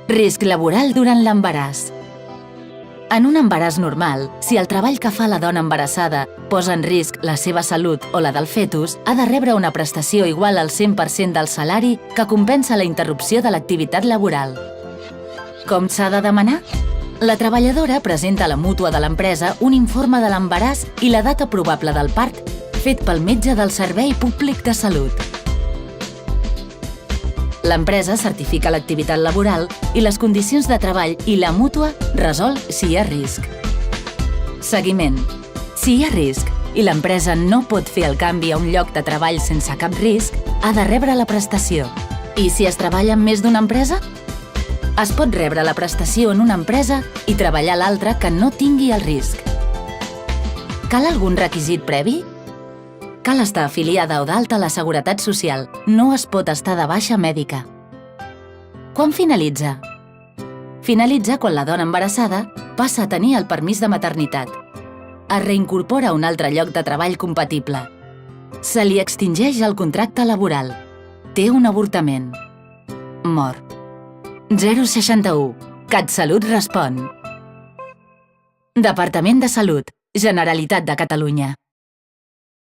Risc laboral durant l'embaràs. En un embaràs normal, si el treball que fa la dona embarassada posa en risc la seva salut o la del fetus, ha de rebre una prestació igual al 100% del salari que compensa la interrupció de l'activitat laboral. Com s'ha de demanar? La treballadora presenta a la mútua de l'empresa un informe de l'embaràs i la data probable del part fet pel metge del Servei Públic de Salut. L'empresa certifica l'activitat laboral i les condicions de treball i la mútua resol si hi ha risc. Seguiment. Si hi ha risc i l'empresa no pot fer el canvi a un lloc de treball sense cap risc, ha de rebre la prestació. I si es treballa en més d'una empresa? Es pot rebre la prestació en una empresa i treballar a l'altra que no tingui el risc. Cal algun requisit previ? Cal estar afiliada o d'alta a la Seguretat Social. No es pot estar de baixa mèdica. Quan finalitza? Finalitza quan la dona embarassada passa a tenir el permís de maternitat. Es reincorpora a un altre lloc de treball compatible. Se li extingeix el contracte laboral. Té un avortament. Mor. 061. CatSalut respon. Departament de Salut, Generalitat de Catalunya.